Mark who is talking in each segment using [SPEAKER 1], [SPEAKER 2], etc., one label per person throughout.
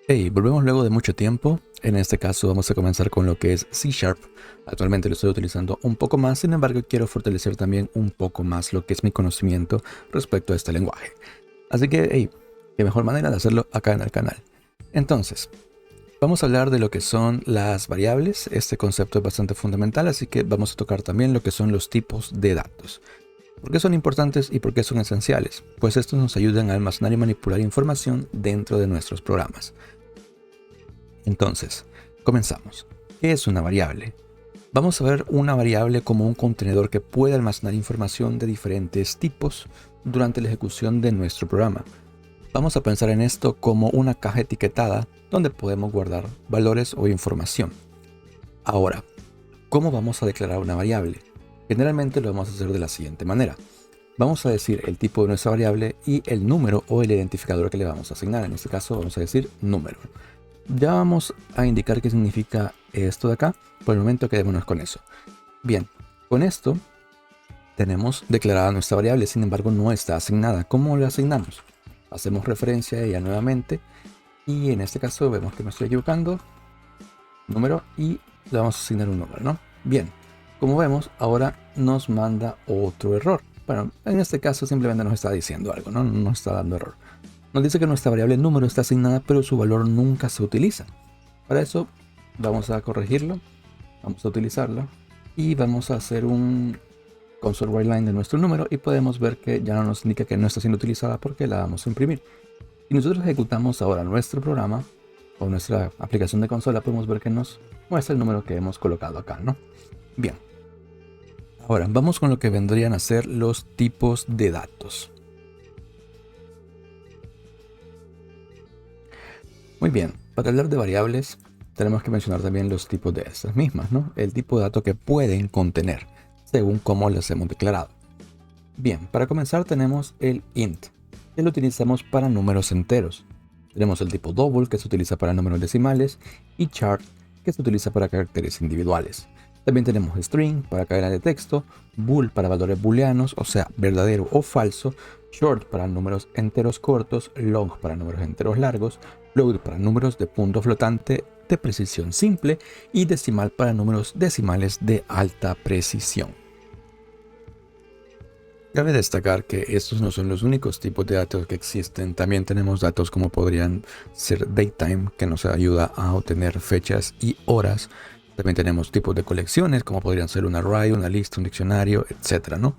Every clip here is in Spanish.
[SPEAKER 1] Hey, volvemos luego de mucho tiempo. En este caso vamos a comenzar con lo que es C Sharp. Actualmente lo estoy utilizando un poco más, sin embargo quiero fortalecer también un poco más lo que es mi conocimiento respecto a este lenguaje. Así que, hey, qué mejor manera de hacerlo acá en el canal. Entonces, vamos a hablar de lo que son las variables. Este concepto es bastante fundamental, así que vamos a tocar también lo que son los tipos de datos. ¿Por qué son importantes y por qué son esenciales? Pues estos nos ayudan a almacenar y manipular información dentro de nuestros programas. Entonces, comenzamos. ¿Qué es una variable? Vamos a ver una variable como un contenedor que puede almacenar información de diferentes tipos durante la ejecución de nuestro programa. Vamos a pensar en esto como una caja etiquetada donde podemos guardar valores o información. Ahora, ¿cómo vamos a declarar una variable? Generalmente lo vamos a hacer de la siguiente manera. Vamos a decir el tipo de nuestra variable y el número o el identificador que le vamos a asignar. En este caso vamos a decir número. Ya vamos a indicar qué significa esto de acá. Por el momento quedémonos con eso. Bien, con esto tenemos declarada nuestra variable, sin embargo no está asignada. ¿Cómo la asignamos? Hacemos referencia a ella nuevamente y en este caso vemos que me estoy equivocando. Número y le vamos a asignar un número, ¿no? Bien, como vemos ahora nos manda otro error. Bueno, en este caso simplemente nos está diciendo algo, ¿no? No nos está dando error. Nos dice que nuestra variable número está asignada, pero su valor nunca se utiliza. Para eso vamos a corregirlo, vamos a utilizarlo y vamos a hacer un console write line de nuestro número y podemos ver que ya no nos indica que no está siendo utilizada porque la vamos a imprimir. Si nosotros ejecutamos ahora nuestro programa o nuestra aplicación de consola, podemos ver que nos muestra el número que hemos colocado acá, ¿no? Bien. Ahora vamos con lo que vendrían a ser los tipos de datos. Muy bien, para hablar de variables tenemos que mencionar también los tipos de estas mismas, ¿no? El tipo de dato que pueden contener, según cómo las hemos declarado. Bien, para comenzar tenemos el int, que lo utilizamos para números enteros. Tenemos el tipo double, que se utiliza para números decimales, y char, que se utiliza para caracteres individuales. También tenemos string para cadena de texto, bool para valores booleanos, o sea, verdadero o falso, short para números enteros cortos, long para números enteros largos, float para números de punto flotante de precisión simple y decimal para números decimales de alta precisión. Cabe destacar que estos no son los únicos tipos de datos que existen. También tenemos datos como podrían ser datetime, que nos ayuda a obtener fechas y horas. También tenemos tipos de colecciones, como podrían ser un array, una lista, un diccionario, etc., ¿no?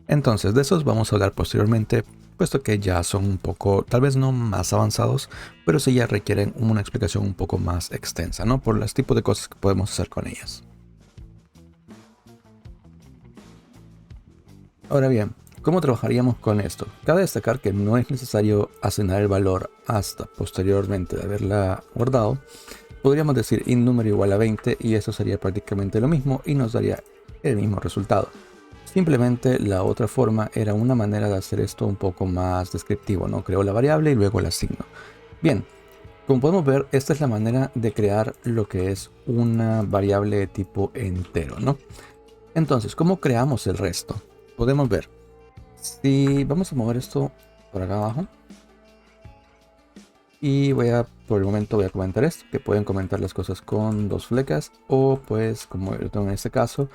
[SPEAKER 1] Entonces, de esos vamos a hablar posteriormente, puesto que ya son un poco, tal vez no más avanzados, pero sí ya requieren una explicación un poco más extensa, ¿no? Por los tipos de cosas que podemos hacer con ellas. Ahora bien, ¿cómo trabajaríamos con esto? Cabe destacar que no es necesario asignar el valor hasta posteriormente de haberla guardado. Podríamos decir int número igual a 20 y eso sería prácticamente lo mismo y nos daría el mismo resultado. Simplemente la otra forma era una manera de hacer esto un poco más descriptivo, ¿no? Creo la variable y luego la asigno. Bien, como podemos ver, esta es la manera de crear lo que es una variable de tipo entero, ¿no? Entonces, ¿cómo creamos el resto? Podemos ver. Si vamos a mover esto por acá abajo. Y por el momento voy a comentar esto, que pueden comentar las cosas con dos flecas o pues como yo tengo en este caso,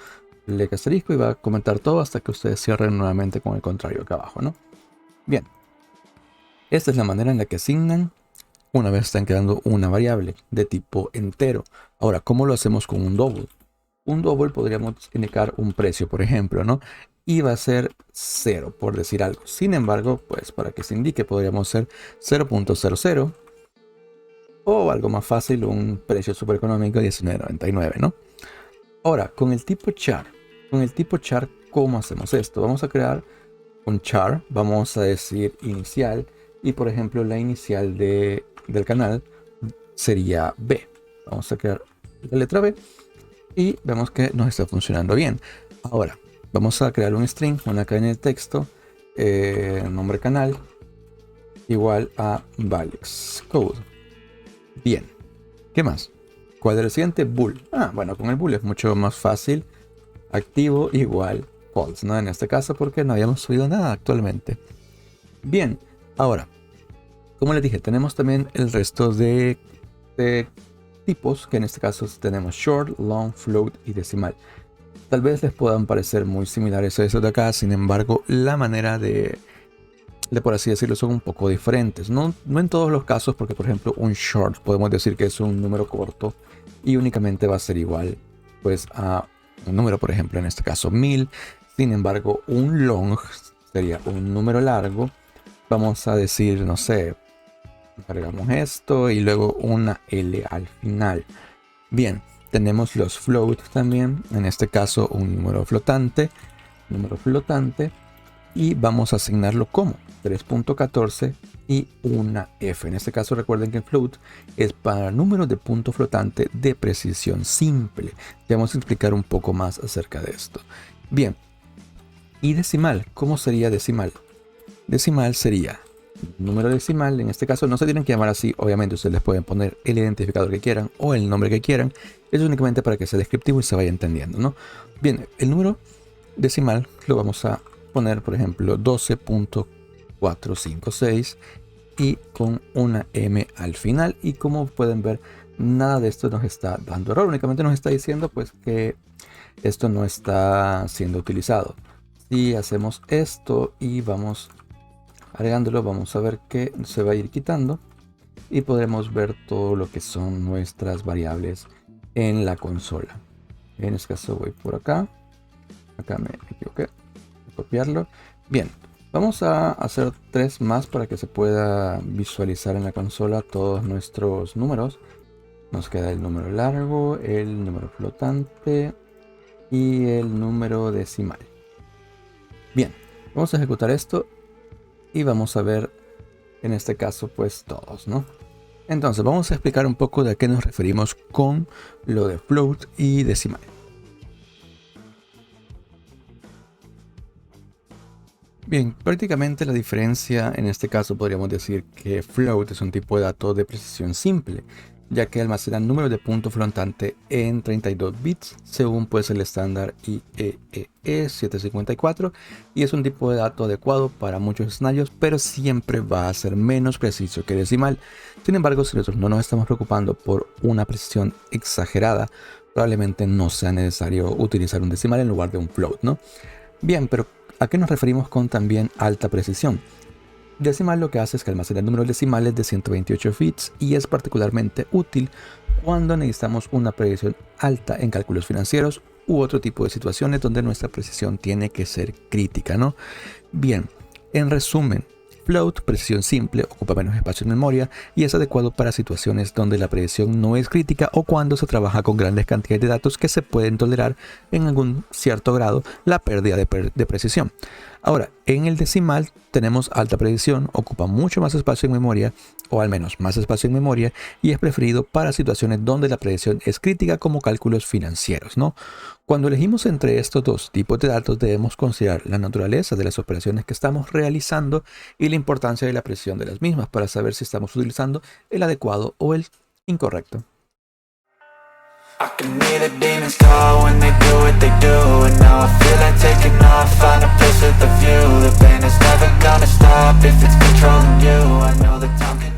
[SPEAKER 1] fleca asterisco y va a comentar todo hasta que ustedes cierren nuevamente con el contrario acá abajo, ¿no? Bien, esta es la manera en la que asignan una vez están creando una variable de tipo entero. Ahora, ¿cómo lo hacemos con un double? Un double podríamos indicar un precio, por ejemplo, ¿no? Y va a ser 0, por decir algo. Sin embargo, pues para que se indique podríamos hacer 0.00 o algo más fácil, un precio súper económico, 19.99, ¿no? Ahora, con el tipo char, ¿cómo hacemos esto? Vamos a crear un char, vamos a decir inicial, y por ejemplo la inicial del canal sería B. Vamos a crear la letra B y vemos que nos está funcionando bien. Ahora, vamos a crear un string, una cadena de texto, nombre canal, igual a Valix Code. Bien, ¿qué más? ¿Cuál es el siguiente? Bool. Bueno, con el bool es mucho más fácil. Activo igual false, ¿no? En este caso porque no habíamos subido nada actualmente. Bien, ahora, Como les dije, tenemos también el resto de tipos, que en este caso tenemos short, long, float y decimal. Tal vez les puedan parecer muy similares a esos de acá, sin embargo, la manera de por así decirlo, son un poco diferentes. No en todos los casos, porque por ejemplo un short podemos decir que es un número corto y únicamente va a ser igual pues a un número, por ejemplo en este caso 1000. Sin embargo, un long sería un número largo. Vamos a decir, no sé, cargamos esto y luego una L al final. Bien, tenemos los float también, en este caso un número flotante, y vamos a asignarlo como 3.14 y una F. En este caso recuerden que el float es para números de punto flotante de precisión simple. Ya vamos a explicar un poco más acerca de esto. Bien, y decimal, ¿cómo sería decimal? Decimal sería número decimal, en este caso no se tienen que llamar así, obviamente ustedes les pueden poner el identificador que quieran o el nombre que quieran, es únicamente para que sea descriptivo y se vaya entendiendo, ¿no? Bien, el número decimal lo vamos a poner, por ejemplo, 12.456 y con una M al final, y como pueden ver, nada de esto nos está dando error, únicamente nos está diciendo pues que esto no está siendo utilizado. Si hacemos esto y vamos agregándolo, vamos a ver que se va a ir quitando y podremos ver todo lo que son nuestras variables en la consola. En este caso voy por acá me equivoqué, copiarlo. Bien, vamos a hacer 3 más para que se pueda visualizar en la consola todos nuestros números. Nos queda el número largo, el número flotante y el número decimal. Bien, vamos a ejecutar esto y vamos a ver en este caso pues todos, ¿no? Entonces vamos a explicar un poco de a qué nos referimos con lo de float y decimal. Bien, prácticamente la diferencia en este caso podríamos decir que float es un tipo de dato de precisión simple, ya que almacena números de punto flotante en 32 bits según pues el estándar IEEE 754, y es un tipo de dato adecuado para muchos escenarios, pero siempre va a ser menos preciso que decimal. Sin embargo, si nosotros no nos estamos preocupando por una precisión exagerada, probablemente no sea necesario utilizar un decimal en lugar de un float, ¿no? Bien, pero ¿a qué nos referimos con también alta precisión? Decimal lo que hace es que almacena números decimales de 128 bits y es particularmente útil cuando necesitamos una precisión alta en cálculos financieros u otro tipo de situaciones donde nuestra precisión tiene que ser crítica, ¿no? Bien, en resumen, float, precisión simple, ocupa menos espacio en memoria y es adecuado para situaciones donde la precisión no es crítica o cuando se trabaja con grandes cantidades de datos que se pueden tolerar en algún cierto grado la pérdida de precisión. Ahora, en el decimal tenemos alta precisión, ocupa mucho más espacio en memoria, o al menos más espacio en memoria, y es preferido para situaciones donde la precisión es crítica como cálculos financieros, ¿no? Cuando elegimos entre estos dos tipos de datos debemos considerar la naturaleza de las operaciones que estamos realizando y la importancia de la precisión de las mismas para saber si estamos utilizando el adecuado o el incorrecto.
[SPEAKER 2] I can hear the demons call when they do what they do, and now I feel like taking off, find a place with a view. The pain is never gonna stop if it's controlling you. I know the time can